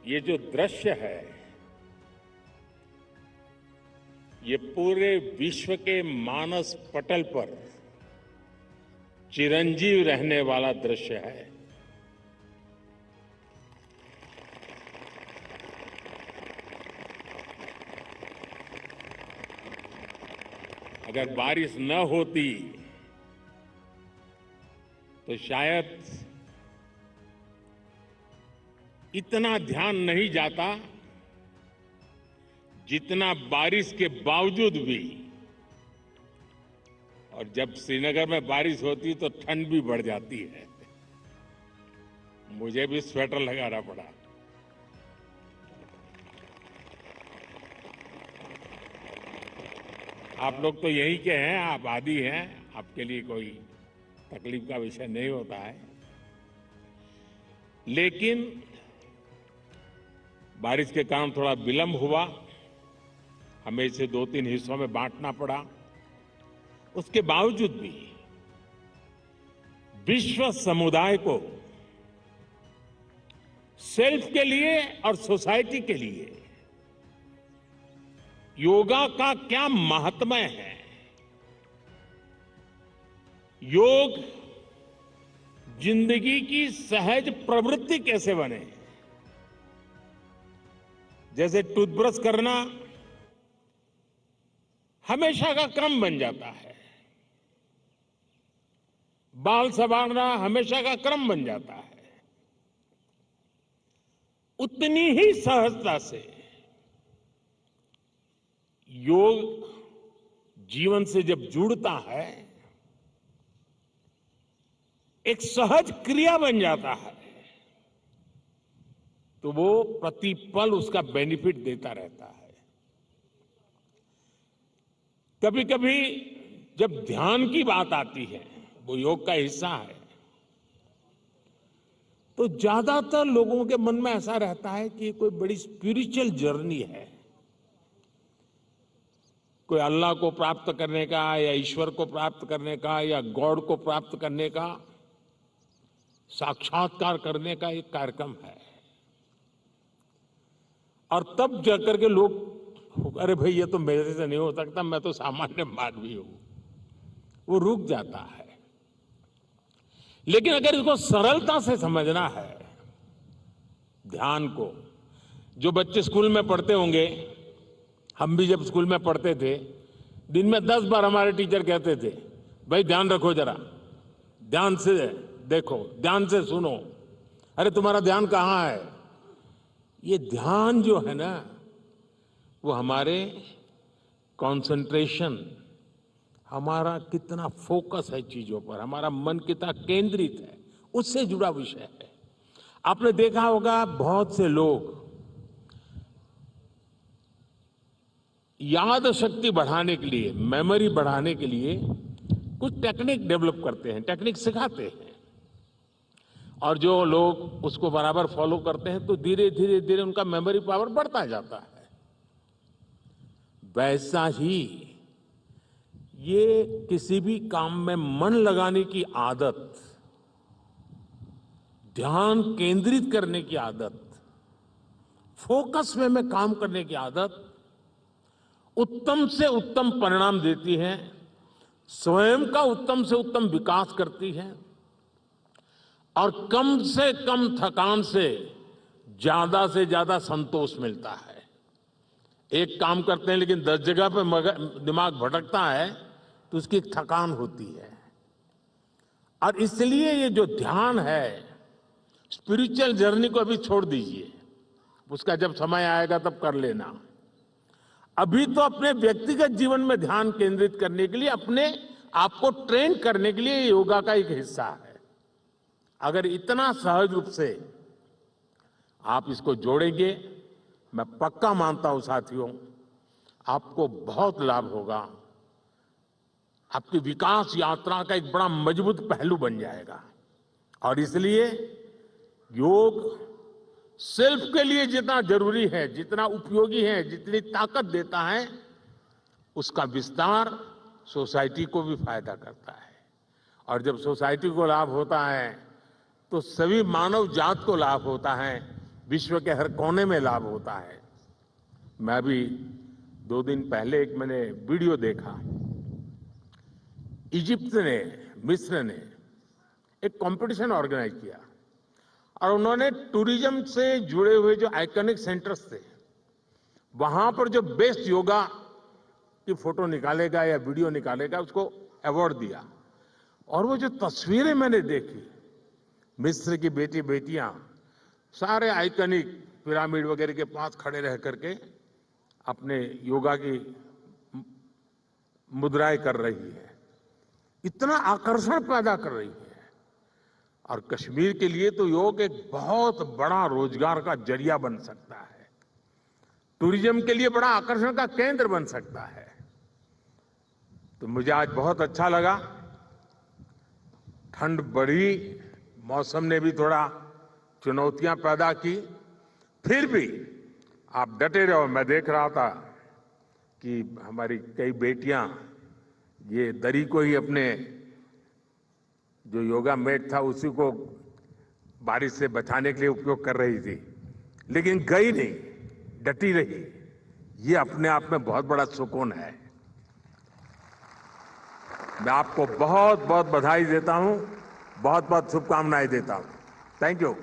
ये जो दृश्य है, ये पूरे विश्व के मानस पटल पर चिरंजीव रहने वाला दृश्य है। अगर बारिश न होती तो शायद इतना ध्यान नहीं जाता जितना बारिश के बावजूद भी। और जब श्रीनगर में बारिश होती तो ठंड भी बढ़ जाती है। मुझे भी स्वेटर लगाना पड़ा। आप लोग तो यहीं के हैं, आप आदी हैं, आपके लिए कोई तकलीफ का विषय नहीं होता है। लेकिन बारिश के कारण थोड़ा विलंब हुआ, हमें इसे 2-3 हिस्सों में बांटना पड़ा। उसके बावजूद भी विश्व समुदाय को सेल्फ के लिए और सोसाइटी के लिए योगा का क्या महात्म्य है, योग जिंदगी की सहज प्रवृत्ति कैसे बने। जैसे टूथब्रश करना हमेशा का क्रम बन जाता है, बाल संवारना हमेशा का क्रम बन जाता है, उतनी ही सहजता से योग जीवन से जब जुड़ता है एक सहज क्रिया बन जाता है, तो वो प्रतिपल उसका बेनिफिट देता रहता है। कभी कभी जब ध्यान की बात आती है, वो योग का हिस्सा है, तो ज्यादातर लोगों के मन में ऐसा रहता है कि कोई बड़ी स्पिरिचुअल जर्नी है, कोई अल्लाह को प्राप्त करने का या ईश्वर को प्राप्त करने का या गॉड को प्राप्त करने का, साक्षात्कार करने का एक कार्यक्रम है। और तब जाकर के लोग, अरे भाई ये तो मेरे से नहीं हो सकता, मैं तो सामान्य मानवी हूं, वो रुक जाता है। लेकिन अगर इसको सरलता से समझना है, ध्यान को, जो बच्चे स्कूल में पढ़ते होंगे, हम भी जब स्कूल में पढ़ते थे, दिन में 10 बार हमारे टीचर कहते थे, भाई ध्यान रखो, जरा ध्यान से देखो, ध्यान से सुनो। अरे तुम्हारा ध्यान कहाँ है? ये ध्यान जो है ना, वो हमारे कंसंट्रेशन, हमारा कितना फोकस है चीजों पर, हमारा मन कितना केंद्रित है, उससे जुड़ा विषय है। आपने देखा होगा बहुत से लोग याद शक्ति बढ़ाने के लिए, मेमोरी बढ़ाने के लिए कुछ टेक्निक डेवलप करते हैं, टेक्निक सिखाते हैं, और जो लोग उसको बराबर फॉलो करते हैं तो धीरे धीरे धीरे उनका मेमोरी पावर बढ़ता जाता है। वैसा ही ये किसी भी काम में मन लगाने की आदत, ध्यान केंद्रित करने की आदत, फोकस में काम करने की आदत उत्तम से उत्तम परिणाम देती है, स्वयं का उत्तम से उत्तम विकास करती है, और कम से कम थकान से ज्यादा संतोष मिलता है। एक काम करते हैं लेकिन 10 जगह पे दिमाग भटकता है तो उसकी एक थकान होती है। और इसलिए ये जो ध्यान है, स्पिरिचुअल जर्नी को अभी छोड़ दीजिए, उसका जब समय आएगा तब कर लेना। अभी तो अपने व्यक्तिगत जीवन में ध्यान केंद्रित करने के लिए, अपने आप को ट्रेन करने के लिए योगा का एक हिस्सा है। अगर इतना सहज रूप से आप इसको जोड़ेंगे, मैं पक्का मानता हूं साथियों, आपको बहुत लाभ होगा। आपकी विकास यात्रा का एक बड़ा मजबूत पहलू बन जाएगा। और इसलिए योग सेल्फ के लिए जितना जरूरी है, जितना उपयोगी है, जितनी ताकत देता है, उसका विस्तार सोसाइटी को भी फायदा करता है। और जब सोसाइटी को लाभ होता है तो सभी मानव जात को लाभ होता है। विश्व के हर कोने में लाभ होता है। मैं अभी 2 दिन पहले एक मैंने वीडियो देखा। इजिप्ट ने, मिस्र ने एक कंपटीशन ऑर्गेनाइज किया और उन्होंने टूरिज्म से जुड़े हुए जो आइकॉनिक सेंटर्स थे, वहां पर जो बेस्ट योगा की फोटो निकालेगा या वीडियो निकालेगा, उसको अवार्ड दिया। और वो जो तस्वीरें मैंने देखी, मिस्र की बेटियां सारे आइकॉनिक पिरामिड वगैरह के पास खड़े रह करके अपने योगा की मुद्राएं कर रही है, इतना आकर्षण पैदा कर रही है। और कश्मीर के लिए तो योग एक बहुत बड़ा रोजगार का जरिया बन सकता है, टूरिज्म के लिए बड़ा आकर्षण का केंद्र बन सकता है। तो मुझे आज बहुत अच्छा लगा। ठंड बढ़ी, मौसम ने भी थोड़ा चुनौतियां पैदा की, फिर भी आप डटे रहो। मैं देख रहा था कि हमारी कई बेटियां ये दरी को ही अपने जो योगा मैट था उसी को बारिश से बचाने के लिए उपयोग कर रही थी, लेकिन गई नहीं, डटी रही। ये अपने आप में बहुत बड़ा सुकून है। मैं आपको बहुत बहुत बधाई देता हूं, बहुत बहुत शुभकामनाएं देता हूं। Thank you.